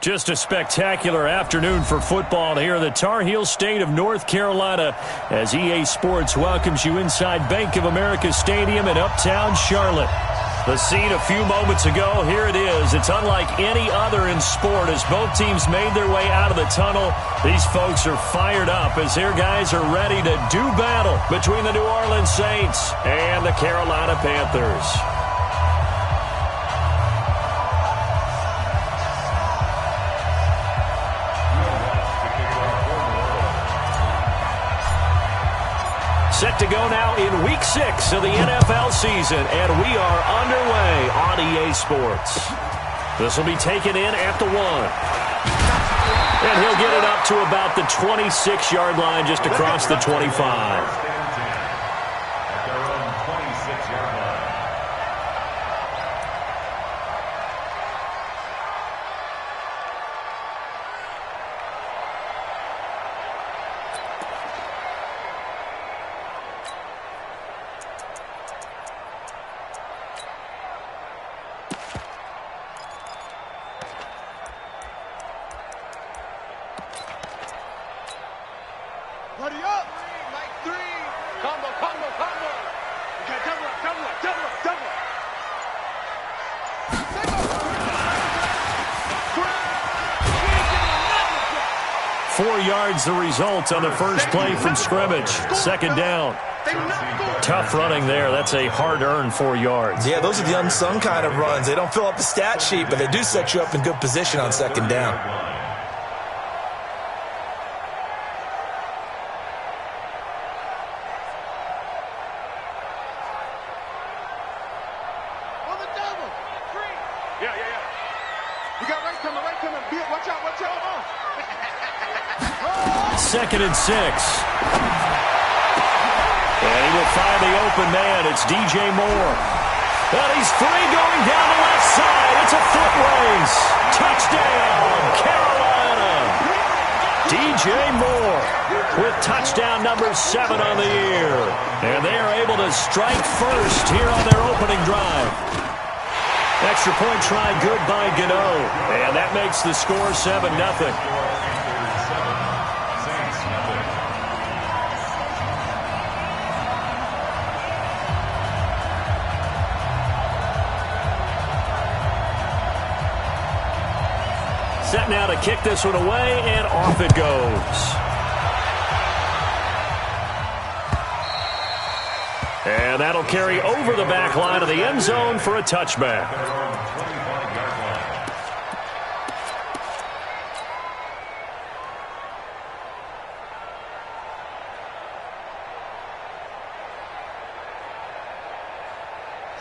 Just a spectacular afternoon for football here in the Tar Heel state of North Carolina as EA Sports welcomes you inside Bank of America Stadium in Uptown Charlotte. The scene a few moments ago, here it is. It's unlike any other in sport as both teams made their way out of the tunnel. These folks are fired up as their guys are ready to do battle between the New Orleans Saints and the Carolina Panthers. Set to go now in Week 6 of the NFL season, and we are underway on EA Sports. This will be taken in at the 1. And he'll get it up to about the 26-yard line just across the 25. Buddy up! Like 3. Combo. Okay, double up. 4 yards the result on the first play from scrimmage. Second down. Tough running there. That's a hard-earned 4 yards. Yeah, those are the unsung kind of runs. They don't fill up the stat sheet, but they do set you up in good position on second down. Second and 6. And he will find the open man. It's DJ Moore. And he's free going down the left side. It's a foot race. Touchdown, Carolina. DJ Moore with touchdown number 7 on the year. And they are able to strike first here on their opening drive. Extra point try good by Gano. And that makes the score 7-0. Set now to kick this one away, and off it goes. And that'll carry over the back line of the end zone for a touchback.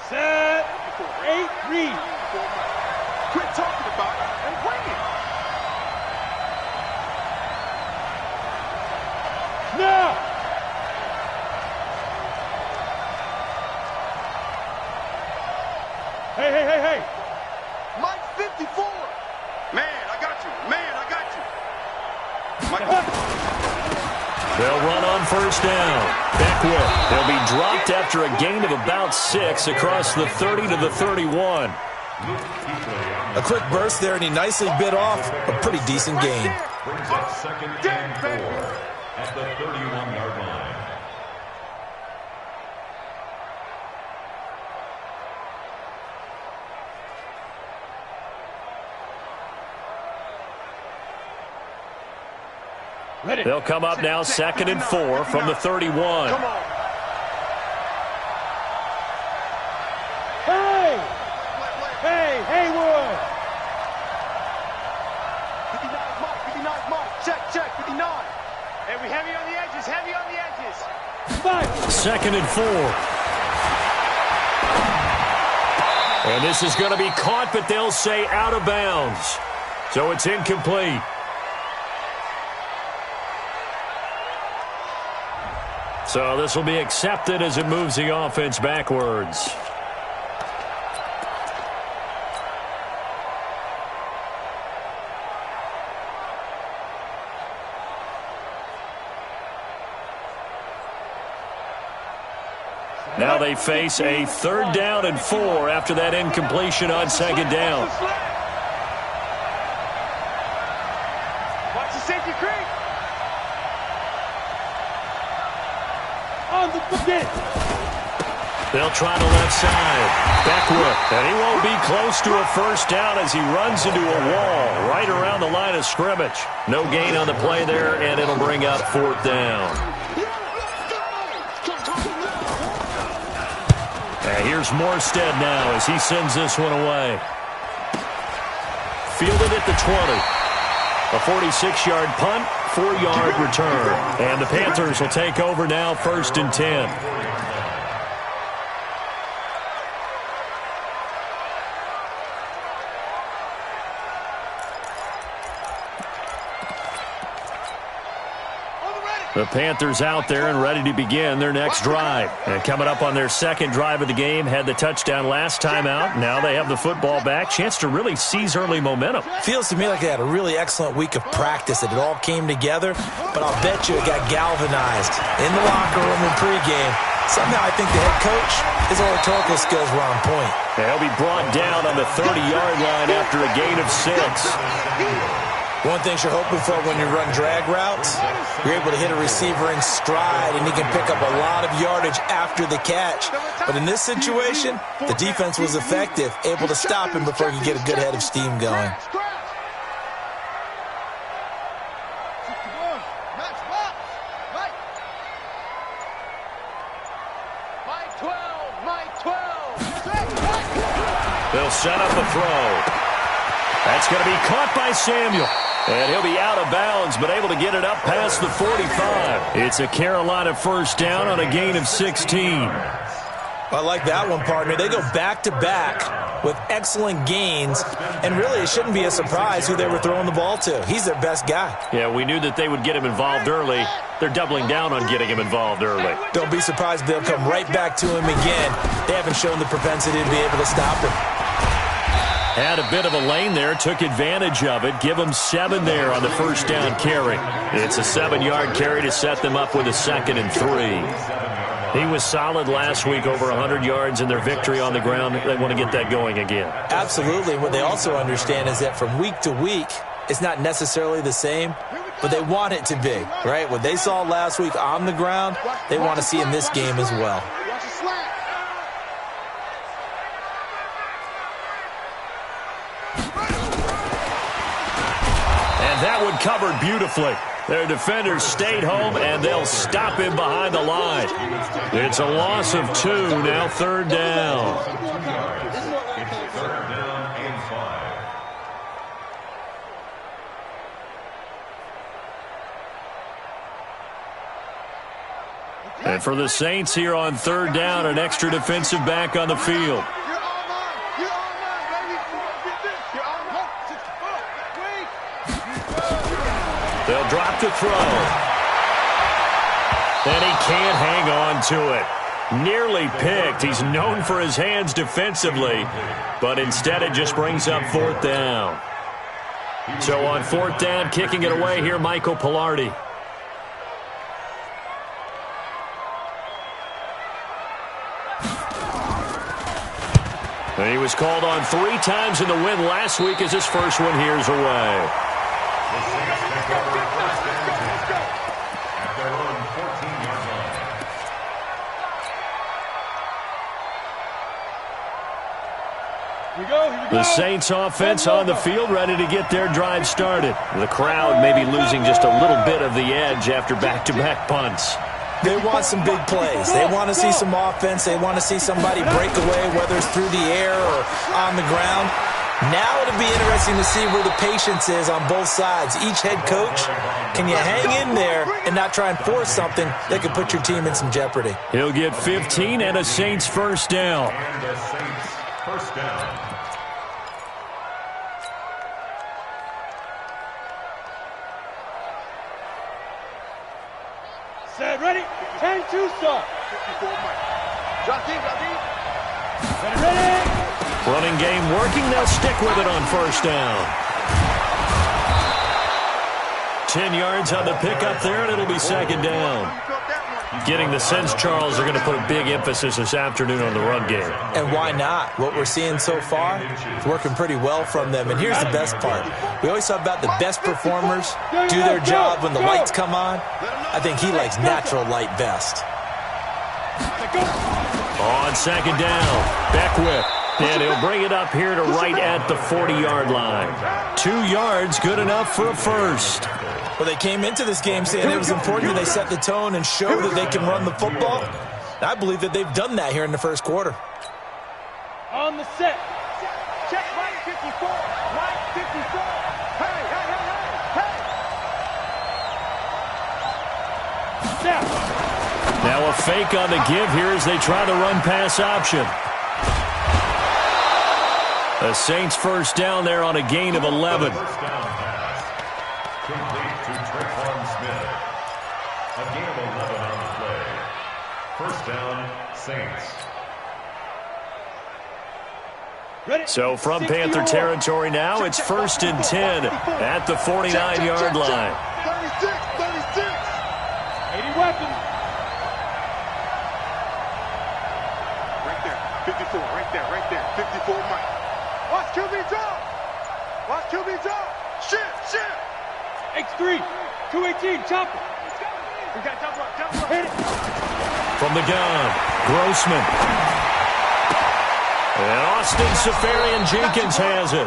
Set. 8, read. Quit talking about it and bring it. Now! Hey. Mike 54. Man, I got you. Mike. They'll run on first down. Beckwith. They'll be dropped after a gain of about 6 across the 30 to the 31. A quick burst there, and he nicely bit off a pretty decent gain. Brings up second and 4 at the 31-yard line. They'll come up now second and 4 from the 31. Come on. Hey, Haywood. 59 Mike. Check, 59. And we heavy on the edges. Mike. Second and 4. And this is going to be caught, but they'll say out of bounds. So it's incomplete. So this will be accepted as it moves the offense backwards. Now they face a 3rd down and 4 after that incompletion on second down. They'll try the left side. Beckwith, and he won't be close to a first down as he runs into a wall right around the line of scrimmage. No gain on the play there, and it'll bring up fourth down. And here's Morstead now as he sends this one away. Fielded at the 20. A 46-yard punt, 4-yard return. And the Panthers will take over now, 1st and 10. The Panthers out there and ready to begin their next drive. And coming up on their second drive of the game, had the touchdown last time out. Now they have the football back. Chance to really seize early momentum. Feels to me like they had a really excellent week of practice, that it all came together. But I'll bet you it got galvanized in the locker room in pregame. Somehow I think the head coach, his oratorical skills were on point. They'll be brought down on the 30-yard line after a gain of 6. One thing you're hoping for when you run drag routes, you're able to hit a receiver in stride, and he can pick up a lot of yardage after the catch. But in this situation, the defense was effective, able to stop him before he could get a good head of steam going. They'll set up a throw. That's going to be caught by Samuel. And he'll be out of bounds, but able to get it up past the 45. It's a Carolina first down on a gain of 16. I like that one, partner. They go back-to-back with excellent gains, and really it shouldn't be a surprise who they were throwing the ball to. He's their best guy. Yeah, we knew that they would get him involved early. They're doubling down on getting him involved early. Don't be surprised if they'll come right back to him again. They haven't shown the propensity to be able to stop him. Had a bit of a lane there, took advantage of it. Give them 7 there on the first down carry. It's a 7-yard carry to set them up with a 2nd and 3. He was solid last week, over 100 yards in their victory on the ground. They want to get that going again. Absolutely. What they also understand is that from week to week, it's not necessarily the same, but they want it to be, right? What they saw last week on the ground, they want to see in this game as well. That one covered beautifully. Their defenders stayed home, and they'll stop him behind the line. It's a loss of 2, now 3rd down. It's 3rd down and 5. And for the Saints here on 3rd down, an extra defensive back on the field. They'll drop the throw. And he can't hang on to it. Nearly picked. He's known for his hands defensively, but instead it just brings up 4th down. So on 4th down, kicking it away here, Michael Pilardi. And he was called on 3 times in the win last week as his first one here's away. The Saints offense on the field, ready to get their drive started. The crowd may be losing just a little bit of the edge after back-to-back punts. They want some big plays. They want to see some offense. They want to see somebody break away, whether it's through the air or on the ground. Now it'll be interesting to see where the patience is on both sides. Each head coach, can you hang in there and not try and force something that could put your team in some jeopardy? He'll get 15 and a Saints first down. And the Saints first down. Set, ready? 10-2 start. 54 Mike. Drop deep, drop deep. Ready? Running game working. They'll stick with it on first down. 10 yards on the pickup there, and it'll be 2nd down. Getting the sense, Charles, are going to put a big emphasis this afternoon on the run game. And why not? What we're seeing so far is working pretty well from them. And here's the best part. We always talk about the best performers do their job when the lights come on. I think he likes natural light best. On second down, Beckwith. And he'll bring it up here to right at the 40-yard line. 2 yards, good enough for a first. Well, they came into this game saying it was important that they set the tone and show that they can run the football. And I believe that they've done that here in the first quarter. On the set. Check right 54. Right 54. Hey, hey, hey, hey, hey. Snap. Now a fake on the give here as they try the run-pass option. The Saints first down there on a gain of 11. First down pass. Complete to Tre'Quan Smith. A gain of 11 on the play. First down, Saints. So from Panther territory now, it's 1st and 10 at the 49-yard line. 36, 36. 80 weapons. Right there, 54, right there, 54 Mike. Watch QB drop. Watch QB drop. Shift. X3, 218, chopper. We got double up. Hit it. From the gun, Grossman. And Austin Safarian-Jenkins has it.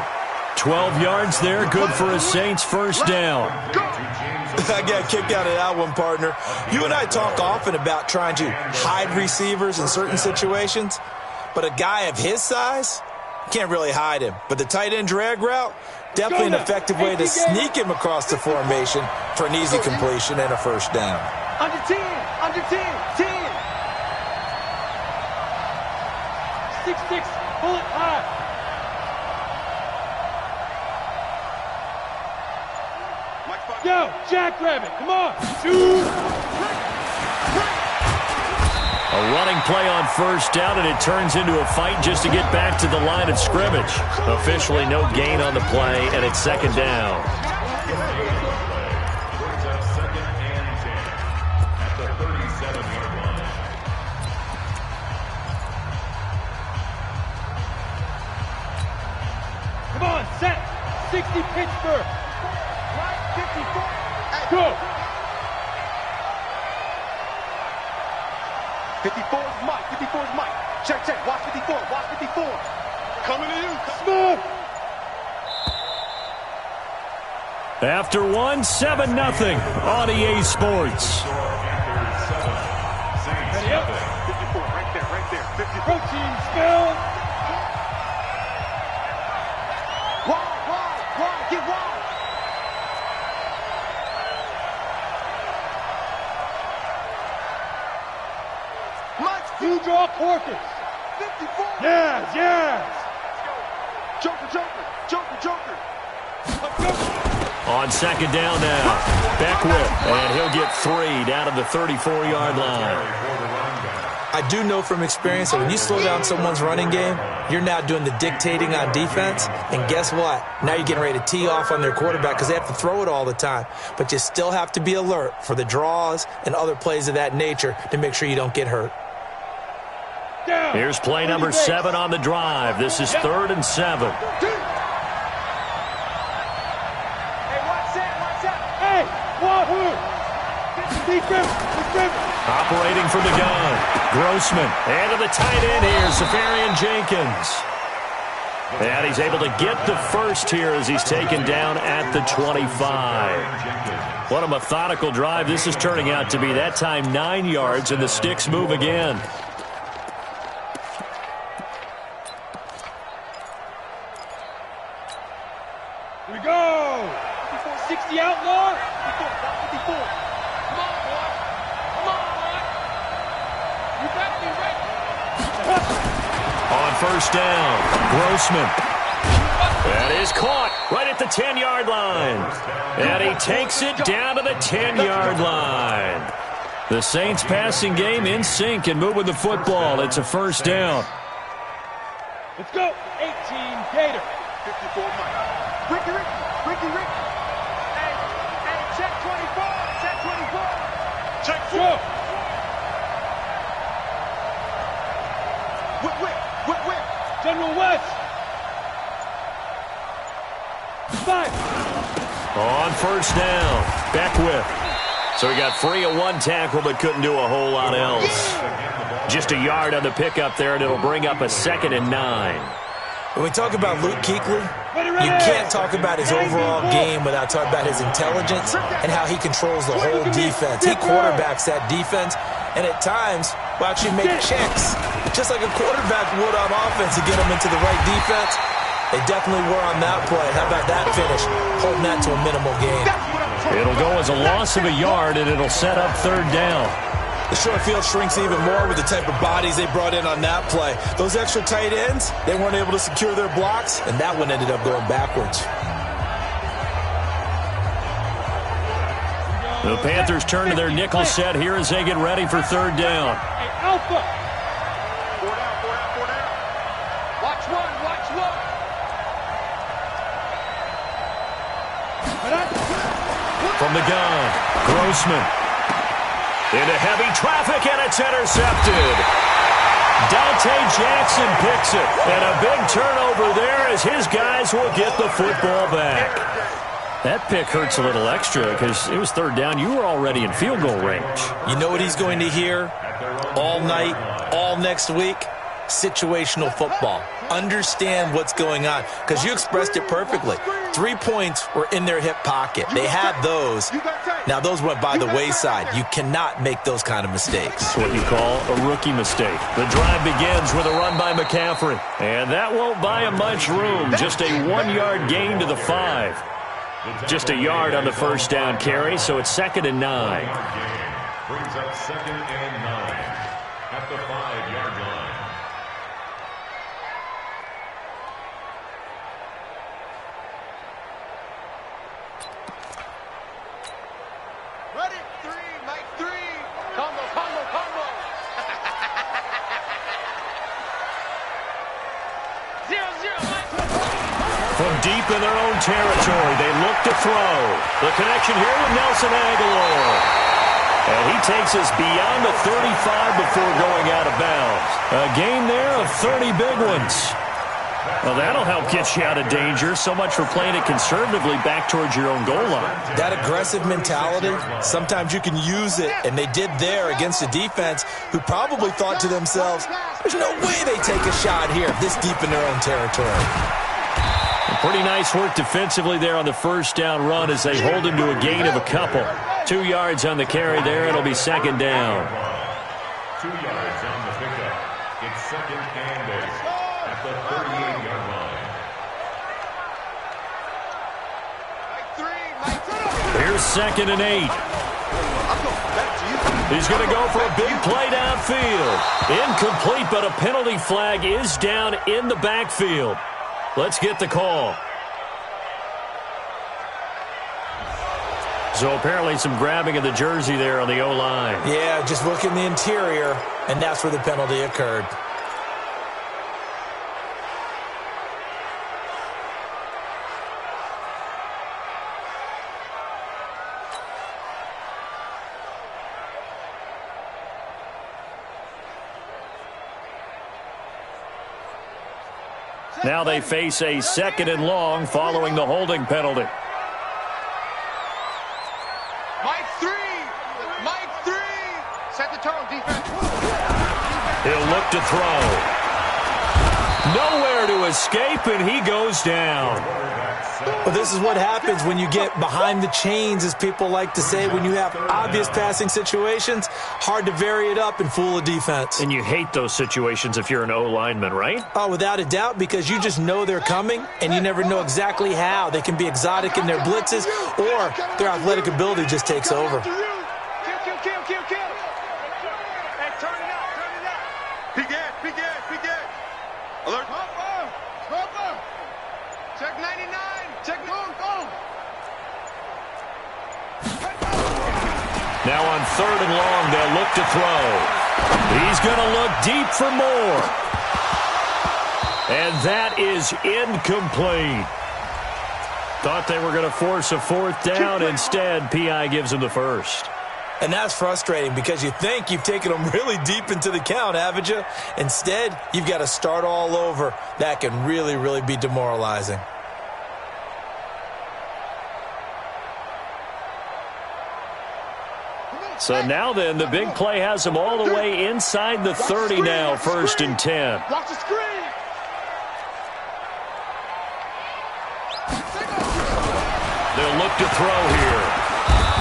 12 yards there, good for a Saints first down. I got kicked out of that one, partner. You and I talk often about trying to hide receivers in certain situations, but a guy of his size, can't really hide him. But the tight end drag route, definitely an effective way to sneak him across the formation for an easy completion and a first down. Under 10, 10. 6-6, pull it high. Yo, Jackrabbit, come on. Shoot. A running play on first down, and it turns into a fight just to get back to the line of scrimmage. Officially no gain on the play, and it's second down. Brings up 2nd and 10 at the 37-yard line. Come on, set. 60 Pittsburgh. Right, 54. Go. 54's Mike. 54's Mike. Check. Watch 54. Watch 54. Coming to you. Smooth. After 7-0 on EA Sports. Ready up. 54, right there. 50. Protein spill. Wide. Get wide. You draw Corpus. 54. Yes. Joker. Let's go. On second down now, Beckwith, and he'll get 3 down to the 34-yard line. I do know from experience that when you slow down someone's running game, you're now doing the dictating on defense. And guess what? Now you're getting ready to tee off on their quarterback because they have to throw it all the time. But you still have to be alert for the draws and other plays of that nature to make sure you don't get hurt. Here's play number 7 on the drive. This is 3rd and 7. Hey, watch that. Hey, wahoo. Defense. Operating from the gun, Grossman. And to the tight end here, Safarian-Jenkins. And he's able to get the first here as he's taken down at the 25. What a methodical drive this is turning out to be. That time 9 yards, and the sticks move again. Here we go. 60 outlaw. 54. Come on, boy. You got me right. On first down, Grossman. That is caught right at the 10-yard line. And he takes it down to the 10-yard line. The Saints passing game in sync and moving the football. It's a first down. Let's go. 18 Gator. 54 Mike. Ricky. Hey, check 24. Check 4. Whip. General West. 5. On first down, Beckwith. So he got free of one tackle but couldn't do a whole lot else. Just a yard on the pickup there, and it'll bring up a 2nd and 9. When we talk about Luke Kuechly, you can't talk about his overall game without talking about his intelligence and how he controls the whole defense. He quarterbacks that defense, and at times will actually make checks, just like a quarterback would on offense, to get them into the right defense. They definitely were on that play. How about that finish? Holding that to a minimal gain. It'll go as a loss of a yard, and it'll set up 3rd down. The short field shrinks even more with the type of bodies they brought in on that play. Those extra tight ends, they weren't able to secure their blocks, and that one ended up going backwards. The Panthers turn to their nickel set here as they get ready for 3rd down. Hey, Alpha. 4 down, 4 down, 4 down. Watch one, watch one. From the gun, Grossman. Into heavy traffic, and it's intercepted. Dante Jackson picks it. And a big turnover there as his guys will get the football back. That pick hurts a little extra because it was 3rd down. You were already in field goal range. You know what he's going to hear all night, all next week? Situational football. Understand what's going on, because you expressed it perfectly. 3 points were in their hip pocket. They had those. Now, those went by the wayside. You cannot make those kind of mistakes. It's what you call a rookie mistake. The drive begins with a run by McCaffrey. And that won't buy him much room. Just a 1-yard gain to the 5. Just a yard on the 1st down carry, so it's 2nd and 9. Brings up 2nd and 9 at the 5-yard line. Ready? 3, Mike 3. Combo, combo, combo. 0-0, Mike. From deep in their own territory, they look to throw. The connection here with Nelson Aguilar. And he takes us beyond the 35 before going out of bounds. A gain there of 30 big ones. Well, that'll help get you out of danger. So much for playing it conservatively back towards your own goal line. That aggressive mentality, sometimes you can use it, and they did there against a defense who probably thought to themselves, there's no way they take a shot here this deep in their own territory. Pretty nice work defensively there on the 1st down run as they hold him to a gain of a couple. 2 yards on the carry there. It'll be 2nd down. 2 yards on the pickup. It's 2nd and 8 at the 38-yard line. Here's 2nd and 8. He's going to go for a big play downfield. Incomplete, but a penalty flag is down in the backfield. Let's get the call. So apparently some grabbing of the jersey there on the O-line. Yeah, just look in the interior, and that's where the penalty occurred. Now they face a 2nd and long following the holding penalty. Mike 3. Mike 3. Set the tone, defense. He'll look to throw. Nowhere to escape, and he goes down. Well, this is what happens when you get behind the chains, as people like to say, when you have obvious passing situations. Hard to vary it up and fool a defense. And you hate those situations if you're an O-lineman, right? Oh, without a doubt, because you just know they're coming, and you never know exactly how. They can be exotic in their blitzes, or their athletic ability just takes over. Kill. Hey, turn it out. Peek in. Alert. Papa. Check 99. Check go. Now on 3rd and long, they'll look to throw. He's going to look deep for more. And that is incomplete. Thought they were going to force a 4th down. Instead, P.I. gives them the 1st. And that's frustrating because you think you've taken them really deep into the count, haven't you? Instead, you've got to start all over. That can really, really be demoralizing. So now then, the big play has them all the way inside the 30 now, 1st and 10. Watch the screen. They'll look to throw here.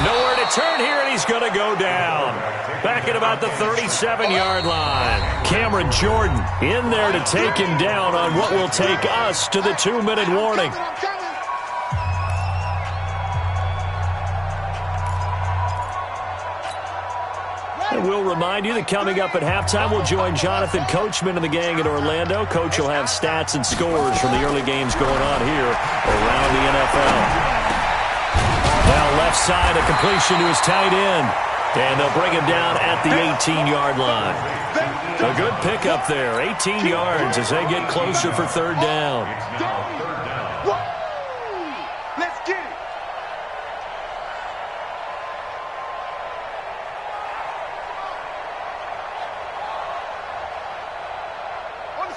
Nowhere to turn here, and he's going to go down. Back at about the 37-yard line. Cameron Jordan in there to take him down on what will take us to the 2-minute warning. And we'll remind you that coming up at halftime, we'll join Jonathan Coachman and the gang in Orlando. Coach will have stats and scores from the early games going on here around the NFL. Now left side, a completion to his tight end. And they'll bring him down at the 18-yard line. A good pickup there, 18 yards as they get closer for 3rd down. Let's get it.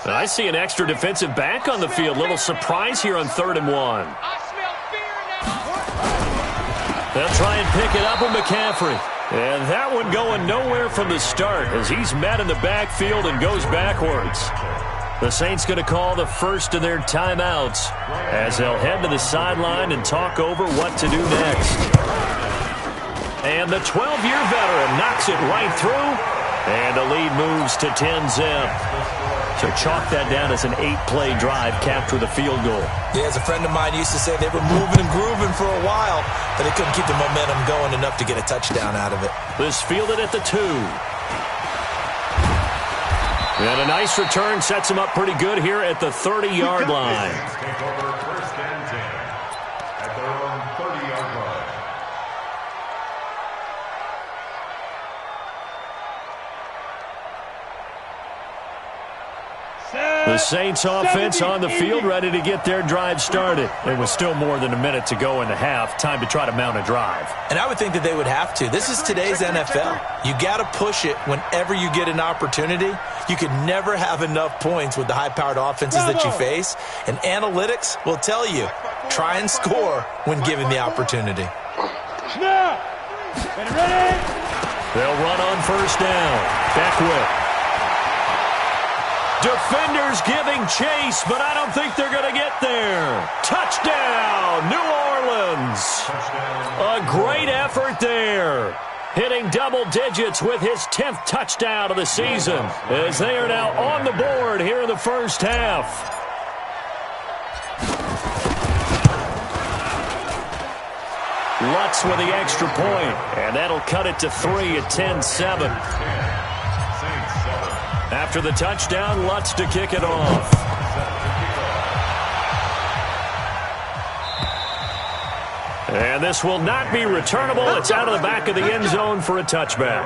And I see an extra defensive back on the field. Little surprise here on 3rd and 1. I smell fear now. They'll try and pick it up with McCaffrey. And that one going nowhere from the start as he's met in the backfield and goes backwards. The Saints going to call the first of their timeouts as they'll head to the sideline and talk over what to do next. And the 12-year veteran knocks it right through, and the lead moves to 10-zip. So chalk that down as an 8-play drive capped with a field goal. Yeah, as a friend of mine used to say, they were moving and grooving for a while, but they couldn't keep the momentum going enough to get a touchdown out of it. This fielded at the 2. And a nice return sets him up pretty good here at the 30-yard line. Take over 1st and 10 at their own 30-yard line. The Saints offense on the field ready to get their drive started. It was still more than a minute to go in the half. Time to try to mount a drive. And I would think that they would have to. This is today's NFL. You got to push it whenever you get an opportunity. You can never have enough points with the high-powered offenses that you face. And analytics will tell you, try and score when given the opportunity. Snap. Ready? They'll run on 1st down. Beckwith. Defenders giving chase, but I don't think they're going to get there. Touchdown, New Orleans. A great effort there. Hitting double digits with his 10th touchdown of the season as they are now on the board here in the 1st half. Lutz with the extra point, and that'll cut it to 3 at 10-7. After the touchdown, Lutz to kick it off. And this will not be returnable. It's out of the back of the end zone for a touchback.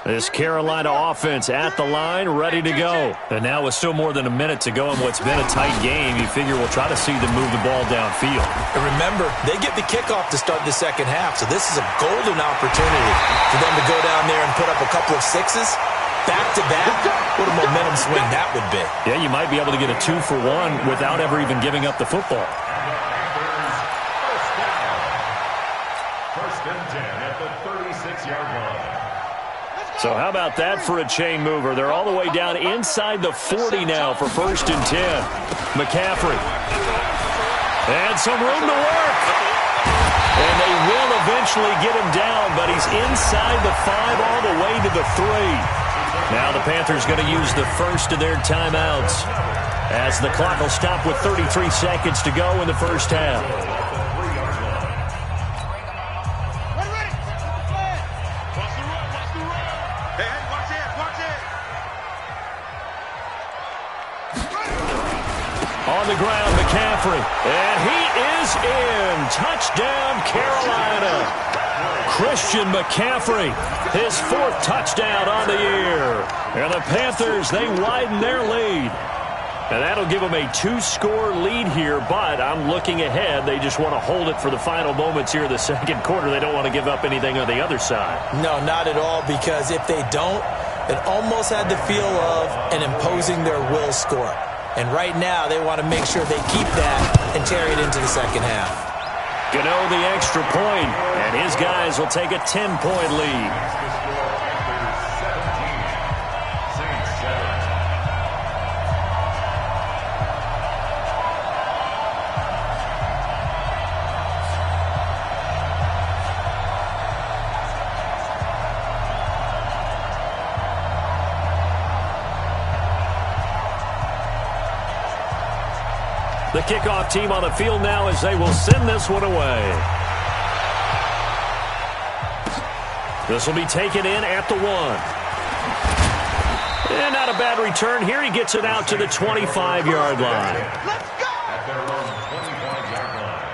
This Carolina offense at the line, ready to go. And now with still more than a minute to go in what's been a tight game, you figure we'll try to see them move the ball downfield. And remember, they get the kickoff to start the 2nd half, so this is a golden opportunity for them to go down there and put up a couple of 6s. Back-to-back, what a momentum swing that would be. Yeah, you might be able to get a 2-for-1 without ever even giving up the football. First and 10 at the 36-yard line. So how about that for a chain mover? They're all the way down inside the 40 now for 1st and 10. McCaffrey. And some room to work. And they will eventually get him down, but he's inside the 5 all the way to the 3. Now the Panthers going to use the first of their timeouts as the clock will stop with 33 seconds to go in the 1st half. On the ground, McCaffrey. And he is in. Touchdown, Carolina. Christian McCaffrey, his 4th touchdown on the year. And the Panthers, they widen their lead. And that'll give them a 2-score lead here, but I'm looking ahead. They just want to hold it for the final moments here in the second quarter. They don't want to give up anything on the other side. No, not at all, because if they don't, it almost had the feel of an imposing their will score. And right now, they want to make sure they keep that and carry it into the second half. Gano the extra point, and his guys will take a 10-point lead. The kickoff team on the field now as they will send this one away. This will be taken in at the 1. And not a bad return here. He gets it out to the 25-yard line. Let's go! At their own 25-yard line.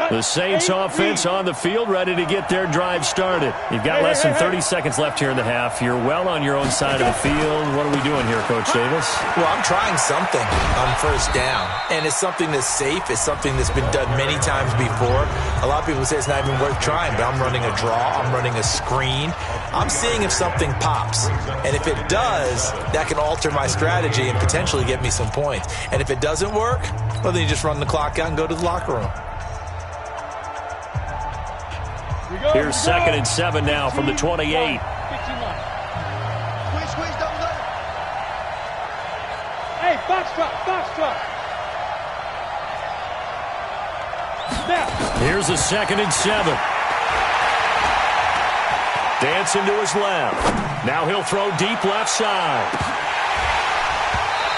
The Saints offense on the field, ready to get their drive started. You've got less than 30 seconds left here in the half. You're well on your own side of the field. What are we doing here, Coach Davis? Well, I'm trying something on first down, and it's something that's safe. It's something that's been done many times before. A lot of people say it's not even worth trying, but I'm running a draw. I'm running a screen. I'm seeing if something pops, and if it does, that can alter my strategy and potentially get me some points. And if it doesn't work, well, then you just run the clock out and go to the locker room. Here's 2nd and 7 now from the 28. Squeeze, don't go. Hey, foxtrot. Now. Here's a 2nd and 7. Dancing to his left. Now he'll throw deep left side.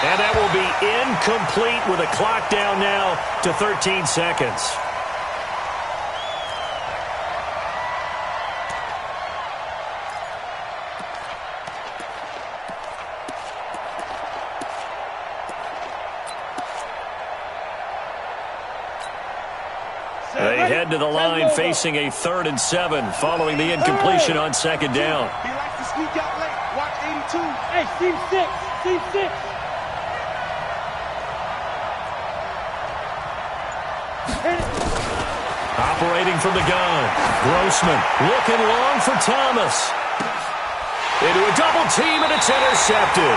And that will be incomplete with a clock down now to 13 seconds. They head to the line facing a 3rd and 7 following the incompletion on 2nd down. He likes to sneak out late. Watch 82. Hey, team 6. Operating from the gun. Grossman looking long for Thomas. Into a double team, and it's intercepted.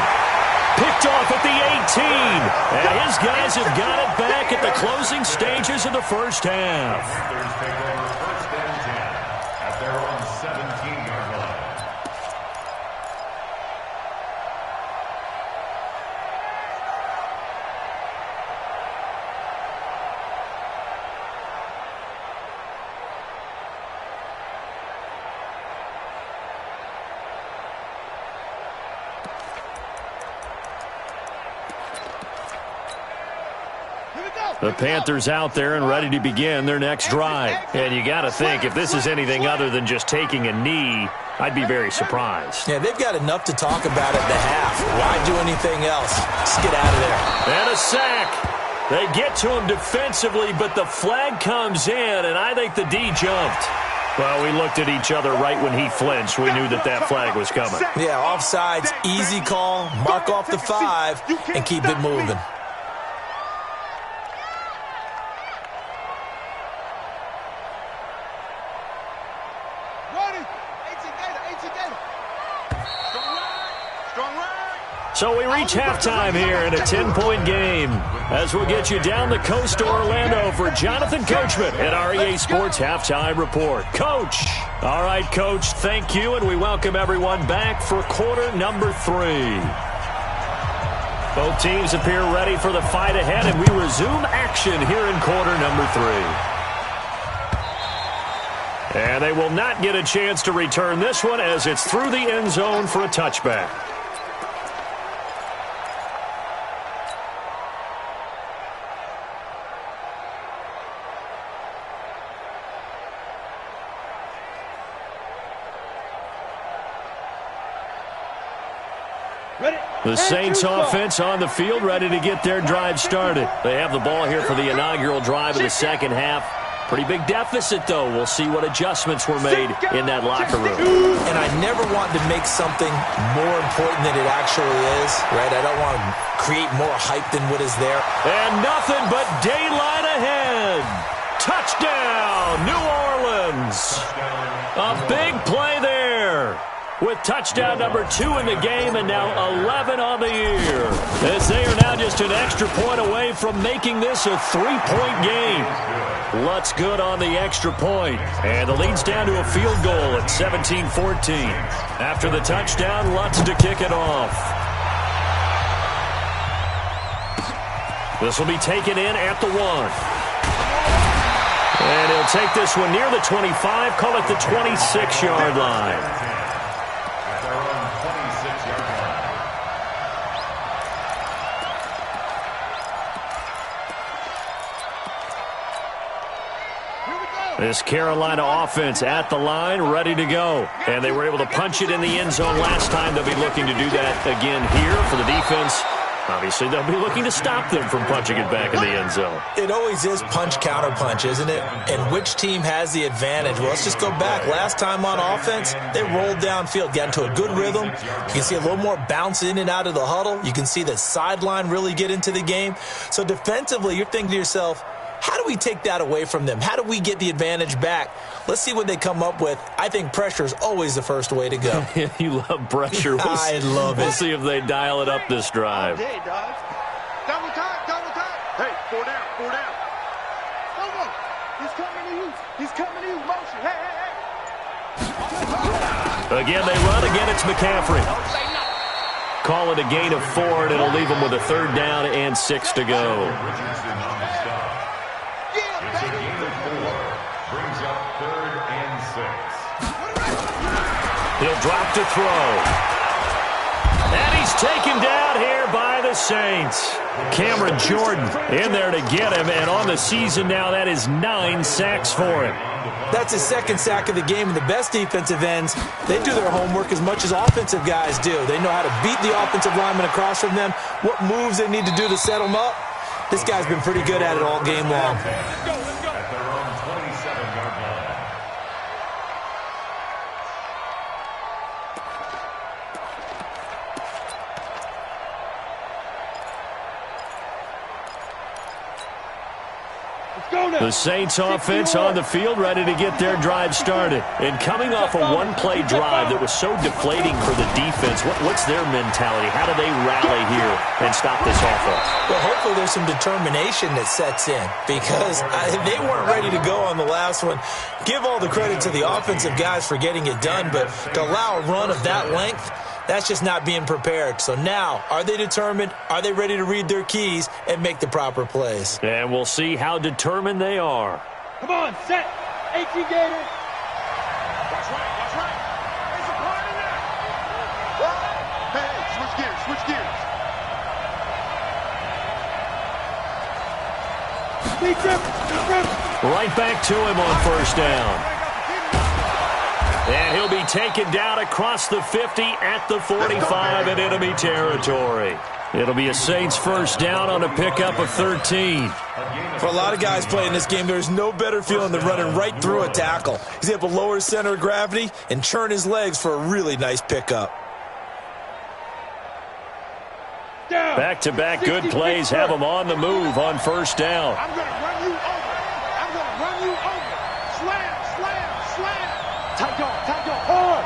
Picked off at the 18. And his guys have got it back at the closing stages of the first half. Panthers take over 1st and 10 at their own 17-yard line. The Panthers out there and ready to begin their next drive. And you got to think, if this is anything other than just taking a knee, I'd be very surprised. Yeah, they've got enough to talk about at the half. Why do anything else? Just get out of there. And a sack. They get to him defensively, but the flag comes in, and I think the D jumped. Well, we looked at each other right when he flinched. We knew that flag was coming. Yeah, offsides, easy call, mark off the 5, and keep it moving. So we reach halftime here in a 10-point game as we'll get you down the coast to Orlando for Jonathan Coachman at our EA Sports Halftime Report. Coach. All right, Coach, thank you, and we welcome everyone back for quarter number 3. Both teams appear ready for the fight ahead, and we resume action here in quarter number 3. And they will not get a chance to return this one as it's through the end zone for a touchback. The Saints offense on the field, ready to get their drive started. They have the ball here for the inaugural drive of the second half. Pretty big deficit, though. We'll see what adjustments were made in that locker room. And I never want to make something more important than it actually is, right? I don't want to create more hype than what is there. And nothing but daylight ahead. Touchdown, New Orleans. A big play there. With touchdown number 2 in the game and now 11 on the year. As they are now just an extra point away from making this a 3-point game. Lutz good on the extra point. And the lead's down to a field goal at 17-14. After the touchdown, Lutz to kick it off. This will be taken in at the 1. And he'll take this one near the 25, call it the 26-yard line. This Carolina offense at the line, ready to go. And they were able to punch it in the end zone last time. They'll be looking to do that again here for the defense. Obviously, they'll be looking to stop them from punching it back in the end zone. It always is punch-counter-punch, isn't it? And which team has the advantage? Well, let's just go back. Last time on offense, they rolled downfield, got into a good rhythm. You can see a little more bounce in and out of the huddle. You can see the sideline really get into the game. So defensively, you're thinking to yourself, how do we take that away from them? How do we get the advantage back? Let's see what they come up with. I think pressure is always the first way to go. You love pressure. I love it. We'll see if they dial it up this drive. Hey, dog. Double time, double time. Hey, 4 down, 4 down. Go. He's coming to you. He's coming to you. Motion. Hey. Again, they run. Again, it's McCaffrey. Call it a gain of 4, and it'll leave them with a 3rd down and 6 to go. It's a gain of 4. Brings up 3rd and 6. He'll drop to throw. And he's taken down here by the Saints. Cameron Jordan in there to get him, and on the season now, that is 9 sacks for him. That's his 2nd sack of the game, and the best defensive ends, they do their homework as much as offensive guys do. They know how to beat the offensive lineman across from them, what moves they need to do to set them up. This guy's been pretty good at it all game long. At their own 27-yard line. The Saints offense on the field, ready to get their drive started. And coming off a one-play drive that was so deflating for the defense, what's their mentality? How do they rally here and stop this offense? Well, hopefully there's some determination that sets in because they weren't ready to go on the last one. Give all the credit to the offensive guys for getting it done, but to allow a run of that length, that's just not being prepared. So now, are they determined? Are they ready to read their keys and make the proper plays? And we'll see how determined they are. Come on, set. 18 Gator. That's right. There's a part in there. Hey, switch gears. Big grip. Right back to him on 1st down. And he'll be taken down across the 50 at the 45 in enemy territory. It'll be a Saints 1st down on a pickup of 13. For a lot of guys playing this game, there's no better feeling than running right through a tackle. He's able to lower his center of gravity and churn his legs for a really nice pickup. Back-to-back good plays have him on the move on 1st down. I'm going to run you over. Slam. Tight go. Hard.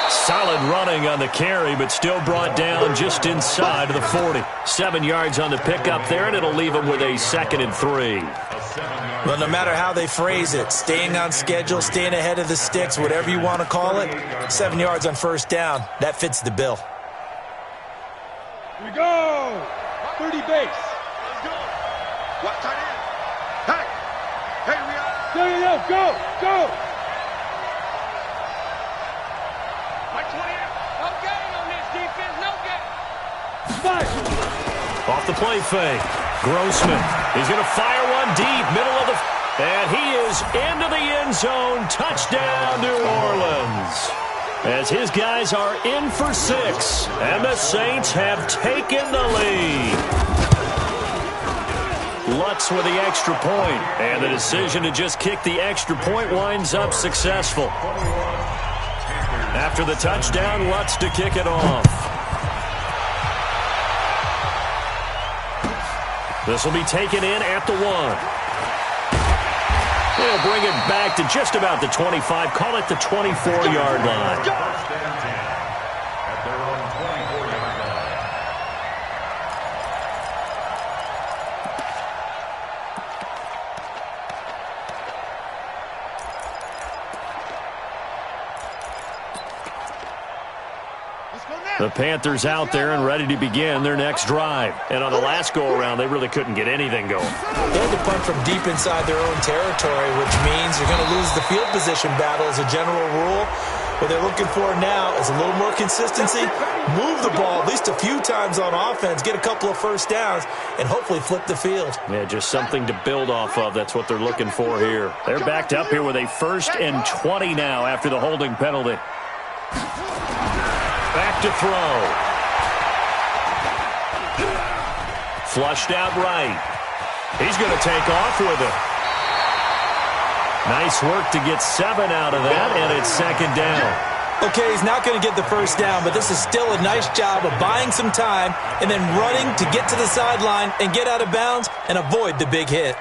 Solid running on the carry, but still brought down just inside of the 40. 7 yards on the pickup there, and it'll leave him with a 2nd and 3. Well, no matter how they phrase it, staying on schedule, staying ahead of the sticks, whatever you want to call it, 7 yards on 1st down, that fits the bill. Here we go. 30 base. Let's go. What tight end? Hey, we are. Go. My 28. No getting on this defense. No getting. Off the play fake. Grossman. He's going to fire one deep. Middle of the And he is into the end zone. Touchdown, New Orleans. As his guys are in for 6. And the Saints have taken the lead. Lutz with the extra point. And the decision to just kick the extra point winds up successful. After the touchdown, Lutz to kick it off. This will be taken in at the 1. They'll bring it back to just about the 25. Call it the 24-yard line. First and 10 at their own 24-yard line. The Panthers out there and ready to begin their next drive. And on the last go-around, they really couldn't get anything going. They had to punt from deep inside their own territory, which means you're going to lose the field position battle as a general rule. What they're looking for now is a little more consistency, move the ball at least a few times on offense, get a couple of first downs, and hopefully flip the field. Yeah, just something to build off of. That's what they're looking for here. They're backed up here with a 1st and 20 now after the holding penalty. Back to throw. Flushed out right. He's going to take off with it. Nice work to get 7 out of that, and it's 2nd down. Okay, he's not going to get the first down, but this is still a nice job of buying some time and then running to get to the sideline and get out of bounds and avoid the big hit.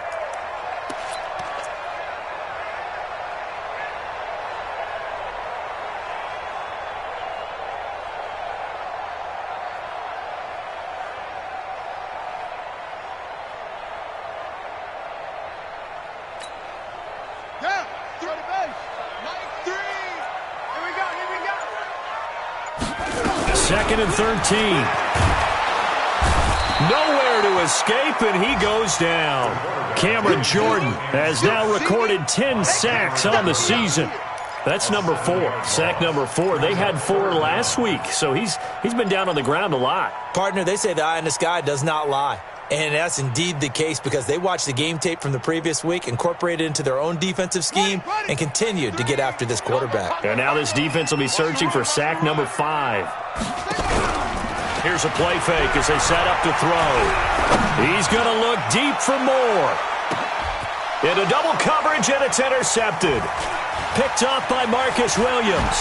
Second and 13. Nowhere to escape, and he goes down. Cameron Jordan has now recorded 10 sacks on the season. That's number 4. Sack number 4. They had 4 last week, so he's been down on the ground a lot. Partner, they say the eye in the sky does not lie. And that's indeed the case because they watched the game tape from the previous week, incorporated it into their own defensive scheme, and continued to get after this quarterback. And now this defense will be searching for sack number 5. Here's a play fake as they set up to throw. He's going to look deep for more. Into double coverage, and it's intercepted. Picked off by Marcus Williams.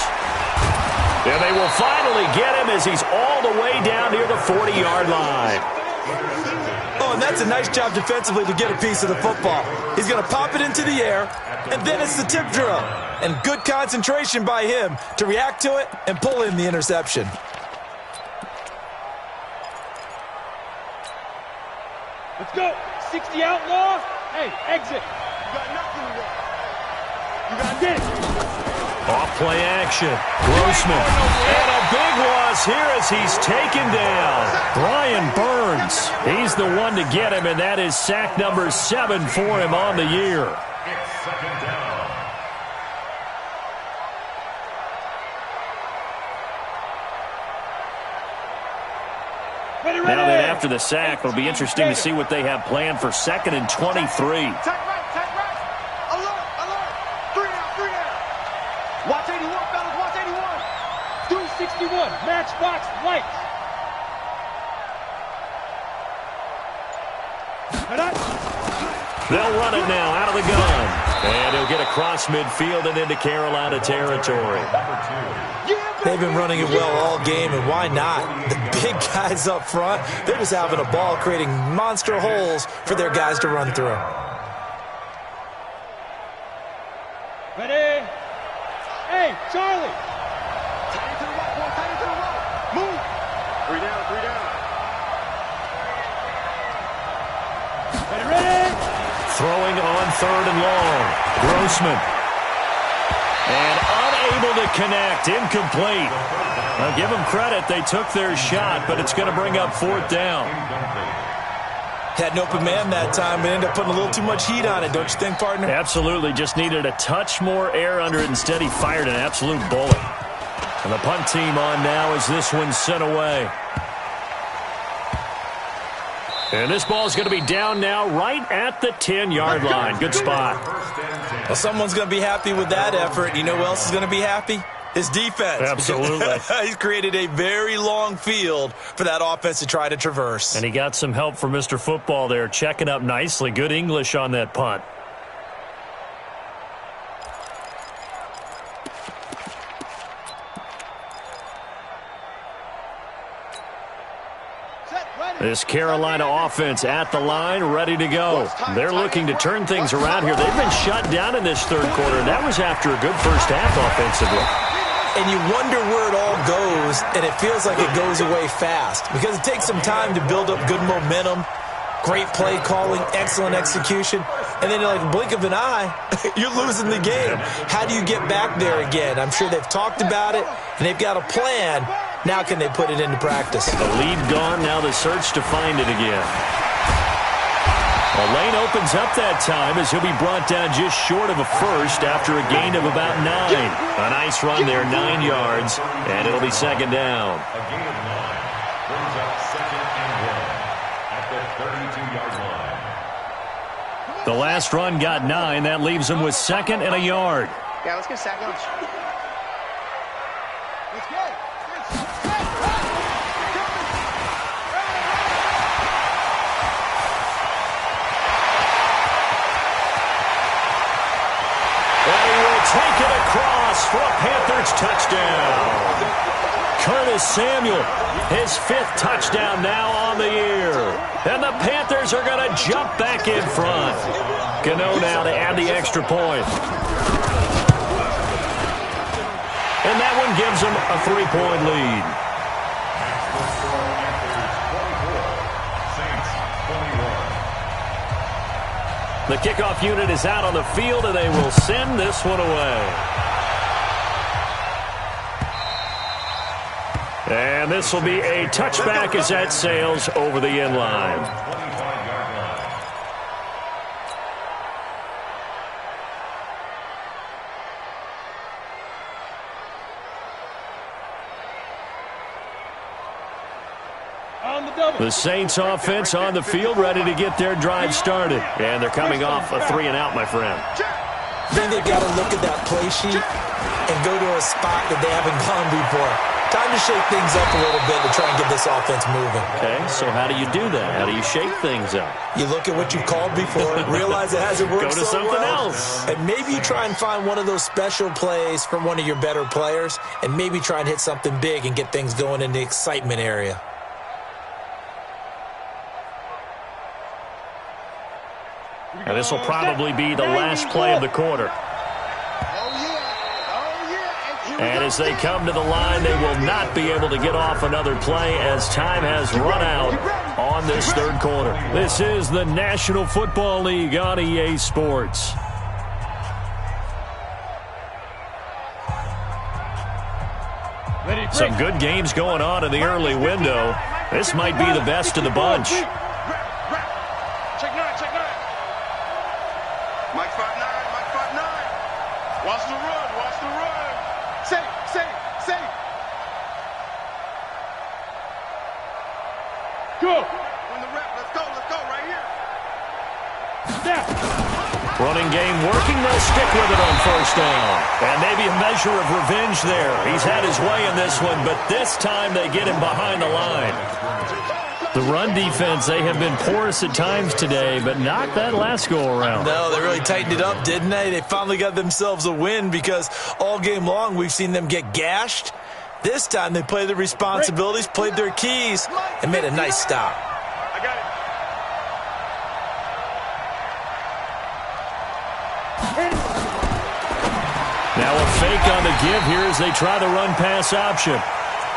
And they will finally get him as he's all the way down near the 40-yard line. Oh, and that's a nice job defensively to get a piece of the football. He's going to pop it into the air, and then it's the tip drill. And good concentration by him to react to it and pull in the interception. Let's go. 60 outlaw. Hey, exit. You got nothing to do. You got this. Off play action. Grossman. And a big loss here as he's taken down. Brian Burns. He's the one to get him, and that is sack number 7 for him on the year. It's 2nd down. Now that after the sack, it'll be interesting to see what they have planned for 2nd and 23. Tack right. Alert. 3 down. Watch 81, fellas. Watch 81. Do 61. Matchbox lights. They'll run it now out of the gun. And he'll get across midfield and into Carolina territory. They've been running it well all game, and why not? The big guys up front, they're just having a ball, creating monster holes for their guys to run through. Ready? Hey, Charlie. Tight to the right, boy. Tight to the right. Move. 3 down. Ready? Throwing on 3rd and long. Grossman. And unable to connect. Incomplete. Now give them credit. They took their shot, but it's going to bring up 4th down. Had an open man that time, but ended up putting a little too much heat on it, don't you think, partner? Absolutely. Just needed a touch more air under it. Instead, he fired an absolute bullet. And the punt team on now as this one's sent away. And this ball is going to be down now right at the 10-yard line. Good spot. Well, someone's going to be happy with that effort. You know who else is going to be happy? His defense. Absolutely. He's created a very long field for that offense to try to traverse. And he got some help from Mr. Football there, checking up nicely. Good English on that punt. This Carolina offense at the line, ready to go. They're looking to turn things around here. They've been shut down in this third quarter, and that was after a good first half offensively. And you wonder where it all goes, and it feels like it goes away fast because it takes some time to build up good momentum, great play calling, excellent execution, and then like a blink of an eye, you're losing the game. How do you get back there again? I'm sure they've talked about it, and they've got a plan. Now can they put it into practice? The lead gone, now the search to find it again. The lane opens up that time as he'll be brought down just short of a first after a gain of about 9. A nice run there, 9 yards, and it'll be second down. A gain of 9 brings up second and 1 at the 32-yard line. The last run got 9. That leaves him with second and a yard. Yeah, let's get sack lunch. Let's go. Take it across for a Panthers touchdown. Curtis Samuel, his 5th touchdown now on the year. And the Panthers are going to jump back in front. Gano now to add the extra point. And that one gives them a 3-point lead. The kickoff unit is out on the field, and they will send this one away. And this will be a touchback as that sails over the end line. The Saints offense on the field, ready to get their drive started. And they're coming off a 3-and-out, my friend. I think they've got to look at that play sheet and go to a spot that they haven't gone before. Time to shake things up a little bit to try and get this offense moving. Okay, so how do you do that? How do you shake things up? You look at what you've called before, realize it hasn't worked Go to so something well, else. and maybe you try and find one of those special plays from one of your better players, and maybe try and hit something big and get things going in the excitement area. And this will probably be the last play of the quarter. And as they come to the line, they will not be able to get off another play as time has run out on this third quarter. This is the National Football League on EA Sports. Some good games going on in the early window. This might be the best of the bunch. Check 9, check 9. Mike 5-9, Mike 5-9. Watch the run, watch the run. Safe. Go. Win the rep, let's go, right here. Snap. Running game working, they'll stick with it on first down. And maybe a measure of revenge there. He's had his way in this one, but this time they get him behind the line. The run defense, they have been porous at times today, but not that last go-around. No, they really tightened it up, didn't they? They finally got themselves a win because all game long we've seen them get gashed. This time they played their responsibilities, played their keys, and made a nice stop. I got it. Now a fake on the give here as they try the run-pass option.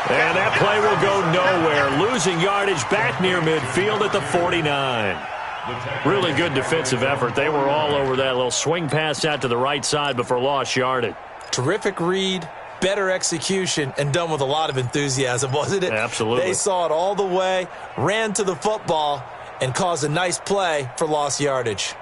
And that play will go nowhere. Losing yardage back near midfield at the 49. Really good defensive effort. They were all over that little swing pass out to the right side before lost yardage. Terrific read, better execution, and done with a lot of enthusiasm, wasn't it? Absolutely. They saw it all the way, ran to the football, and caused a nice play for lost yardage.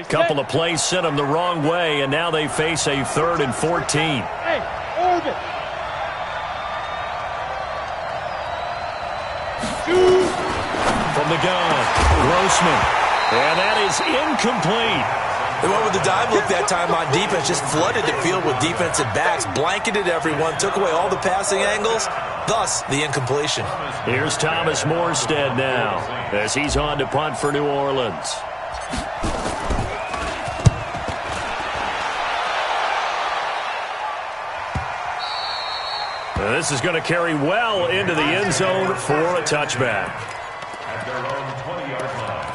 Couple of plays sent them the wrong way, and now they face a 3rd and 14. Hey, orbit. From the gun, Grossman. And that is incomplete. They went with the dive look that time on defense, just flooded the field with defensive backs, blanketed everyone, took away all the passing angles, thus the incompletion. Here's Thomas Morstead now as he's on to punt for New Orleans. This is going to carry well into the end zone for a touchback. At their own 20-yard line.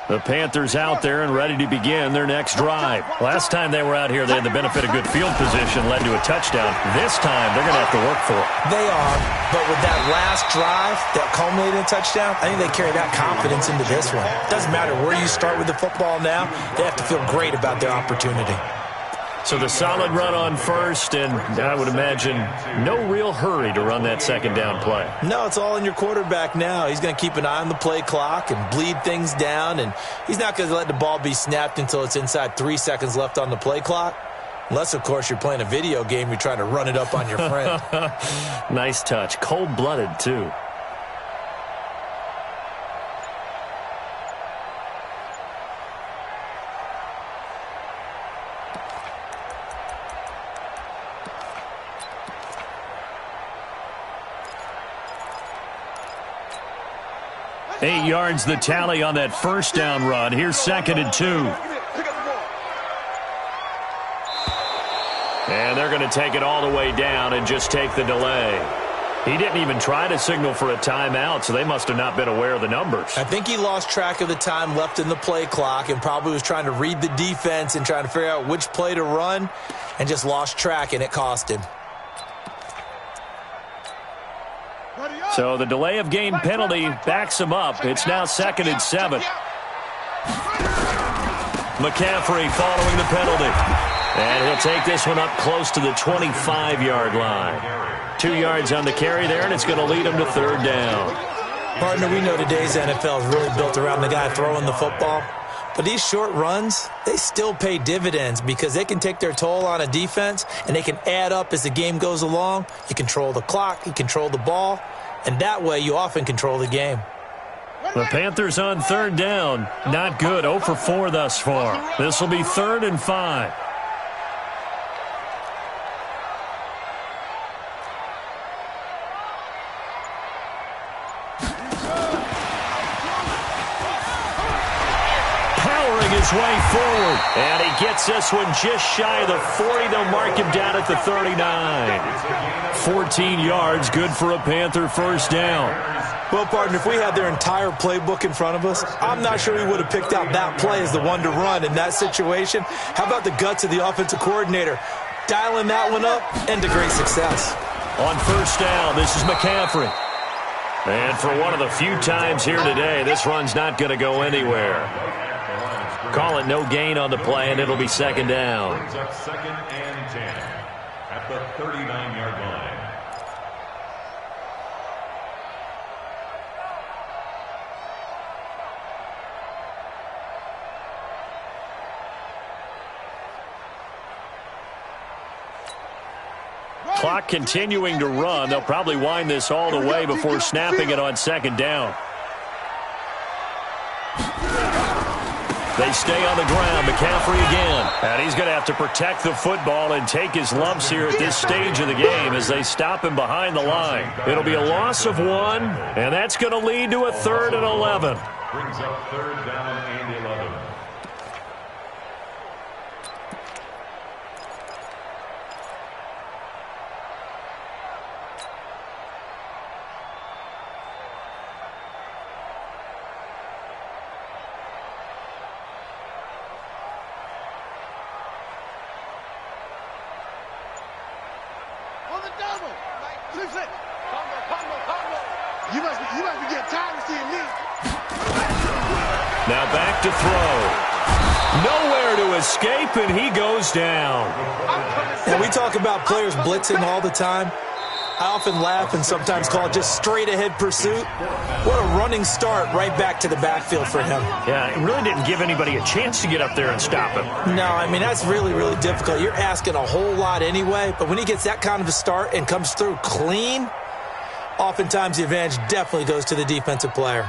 The Panthers out there and ready to begin their next drive. Last time they were out here, they had the benefit of good field position, led to a touchdown. This time, they're going to have to work for it. They are, but with that last drive that culminated in a touchdown, I think they carry that confidence into this one. Doesn't matter where you start with the football now, they have to feel great about their opportunity. So the solid run on first, and I would imagine no real hurry to run that second down play. No, it's all in your quarterback now. He's going to keep an eye on the play clock and bleed things down, and he's not going to let the ball be snapped until it's inside 3 seconds left on the play clock. Unless, of course, you're playing a video game, you're trying to run it up on your friend. Nice touch. Cold-blooded, too. Eight yards the tally on that first down run. Here's 2nd and 2. And they're going to take it all the way down and just take the delay. He didn't even try to signal for a timeout, so they must have not been aware of the numbers. I think he lost track of the time left in the play clock and probably was trying to read the defense and trying to figure out which play to run and just lost track, and it cost him. So the delay of game penalty backs him up. It's now 2nd and 7. McCaffrey following the penalty. And he'll take this one up close to the 25-yard line. 2 yards on the carry there, and it's going to lead him to 3rd down. Partner, we know today's NFL is really built around the guy throwing the football. But these short runs, they still pay dividends because they can take their toll on a defense, and they can add up as the game goes along. You control the clock, you control the ball, and that way you often control the game. The Panthers on 3rd down. Not good. 0 for 4 thus far. This will be 3rd and 5. His way forward, and he gets this one just shy of the 40. They'll mark him down at the 39. 14 yards, good for a Panther first down. Well, partner, if we had their entire playbook in front of us, I'm not sure we would have picked out that play as the one to run in that situation. How about the guts of the offensive coordinator? Dialing that one up, and to great success. On first down, this is McCaffrey. And for one of the few times here today, this run's not going to go anywhere. Call it no gain on the play, and it'll be 2nd down. Brings up 2nd and 10 at the 39-yard line. Clock continuing to run. They'll probably wind this all the way before snapping it on 2nd down. They stay on the ground. McCaffrey again. And he's going to have to protect the football and take his lumps here at this stage of the game as they stop him behind the line. It'll be a loss of 1, and that's going to lead to a 3rd and 11. Brings up 3rd down and 11. You must be getting tired of seeing me. Now back to throw. Nowhere to escape, and he goes down. And we talk about players blitzing all the time. I often laugh and sometimes call it just straight-ahead pursuit. What a running start right back to the backfield for him. Yeah, it really didn't give anybody a chance to get up there and stop him. No, I mean, that's really, really difficult. You're asking a whole lot anyway, but when he gets that kind of a start and comes through clean, oftentimes the advantage definitely goes to the defensive player.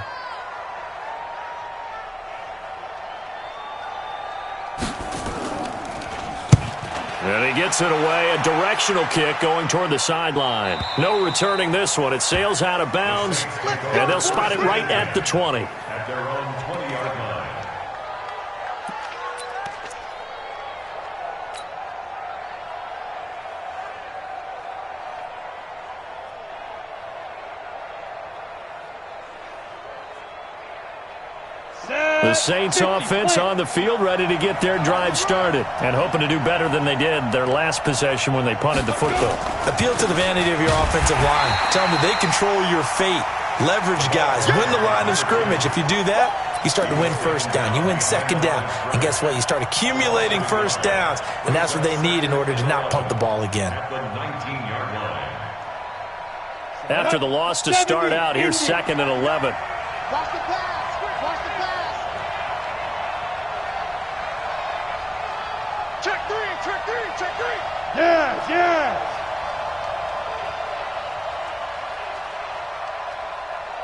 And he gets it away, a directional kick going toward the sideline. No returning this one. It sails out of bounds, and they'll spot it right at the 20. At their own 20-yard line. The Saints offense on the field, ready to get their drive started and hoping to do better than they did their last possession when they punted the football. Appeal to the vanity of your offensive line. Tell them that they control your fate. Leverage guys. Win the line of scrimmage. If you do that, you start to win first down. You win second down. And guess what? You start accumulating first downs. And that's what they need in order to not punt the ball again. At the 19-yard line. After the loss to start out, here's 2nd and 11. Watch the pass. Watch the pass. Check three. Check three. Check three. Yes, yes.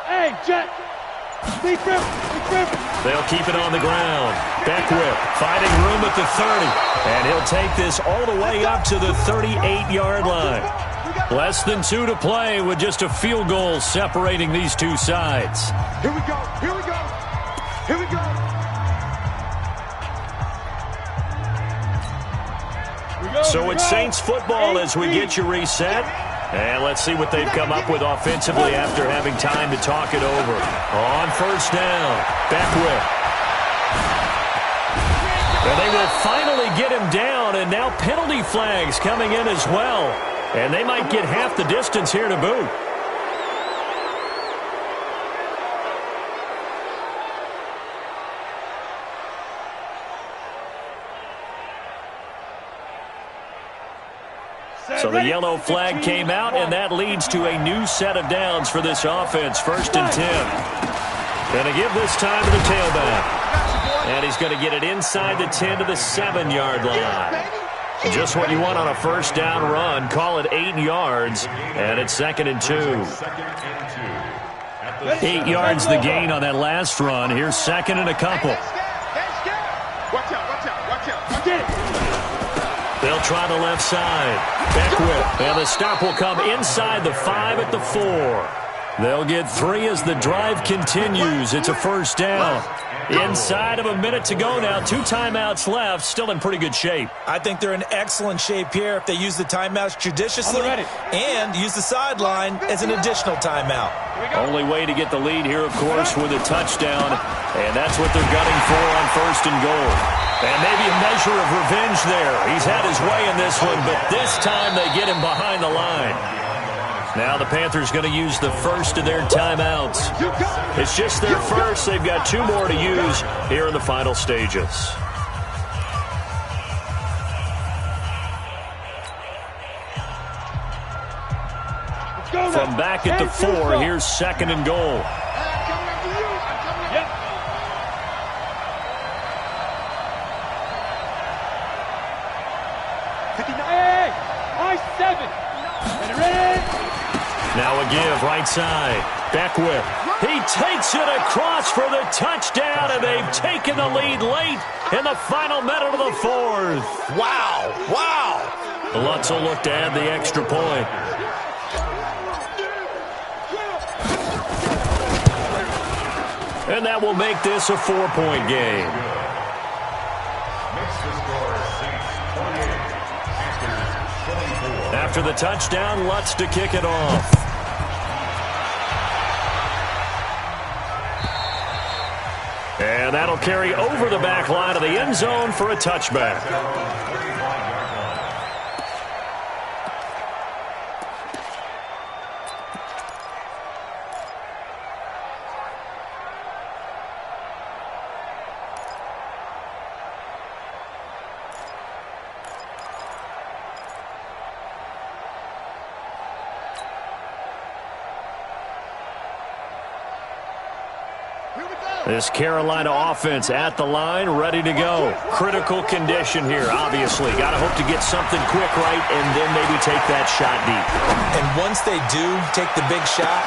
Hey, Jet. Big grip. Big grip. They'll keep it on the ground. Beckwith finding room at the 30. And he'll take this all the way up to the 38-yard line. Less than 2 to play with just a field goal separating these two sides. Here we go. Here we go. Here we go. So it's Saints football as we get you reset. And let's see what they've come up with offensively after having time to talk it over. On first down, Beckwith. And they will finally get him down, and now penalty flags coming in as well. And they might get half the distance here to boot. So the yellow flag came out, and that leads to a new set of downs for this offense. 1st and 10. Going to give this time to the tailback. And he's going to get it inside the 10 to the 7-yard line. Just what you want on a first down run. Call it 8 yards, and it's 2nd and 2. 8 yards the gain on that last run. Here's 2nd and a couple. Watch out, watch out, watch out. Get it. They'll try the left side. Beckwith. And the stop will come inside the 5 at the 4. They'll get 3 as the drive continues. It's a first down. Inside of a minute to go now. 2 timeouts left. Still in pretty good shape. I think they're in excellent shape here if they use the timeouts judiciously and use the sideline as an additional timeout. Only way to get the lead here, of course, with a touchdown. And that's what they're gunning for on 1st and goal. And maybe a measure of revenge there. He's had his way in this one, but this time they get him behind the line. Now the Panthers going to use the first of their timeouts. It's just their first. They've got 2 more to use here in the final stages. From back at the 4, here's 2nd and goal. Now a give, right side. Beckwith. He takes it across for the touchdown, and they've taken the lead late in the final minute of the 4th. Wow, wow. Lutz will look to add the extra point. And that will make this a 4-point game. After the touchdown, Lutz to kick it off. And that'll carry over the back line of the end zone for a touchback. This Carolina offense at the line, ready to go. Critical condition here, obviously. Got to hope to get something quick right and then maybe take that shot deep. And once they do take the big shot,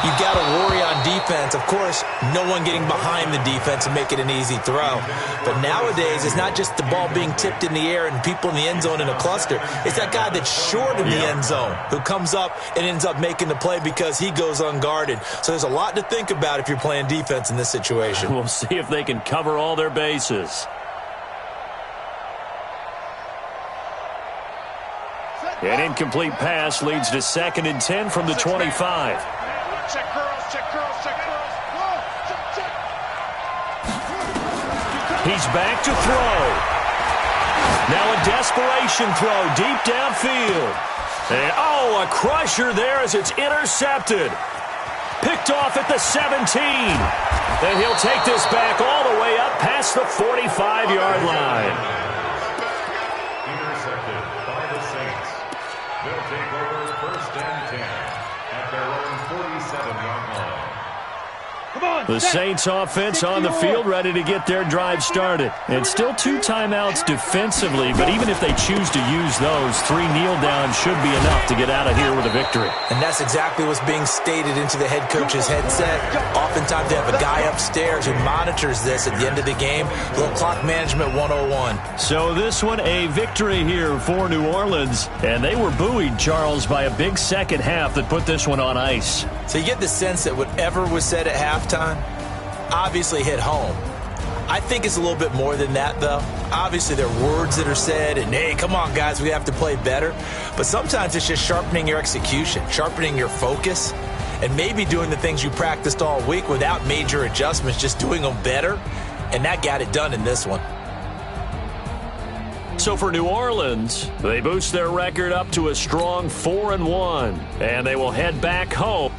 you got to worry on defense. Of course, no one getting behind the defense and make it an easy throw. But nowadays, it's not just the ball being tipped in the air and people in the end zone in a cluster. It's that guy that's short of the end zone who comes up and ends up making the play because he goes unguarded. So there's a lot to think about if you're playing defense in this situation. We'll see if they can cover all their bases. An incomplete pass leads to 2nd and 10 from the 25. Check girls, check girls, check girls. Whoa, check, check. He's back to throw. Now a desperation throw deep downfield. And, a crusher there as it's intercepted. Picked off at the 17. And he'll take this back all the way up past the 45-yard line. Intercepted by the Saints. They'll take over 1st and 10 at their own 47-yard line. The Saints offense on the field, ready to get their drive started. And still 2 timeouts defensively, but even if they choose to use those, 3 kneel downs should be enough to get out of here with a victory. And that's exactly what's being stated into the head coach's headset. Oftentimes they have a guy upstairs who monitors this at the end of the game. A little clock management 101. So this one, a victory here for New Orleans. And they were buoyed, Charles, by a big second half that put this one on ice. So you get the sense that whatever was said at halftime obviously hit home. I think it's a little bit more than that, though. Obviously, there are words that are said, and, hey, come on, guys, we have to play better. But sometimes it's just sharpening your execution, sharpening your focus, and maybe doing the things you practiced all week without major adjustments, just doing them better. And that got it done in this one. So for New Orleans, they boost their record up to a strong 4-1, and they will head back home.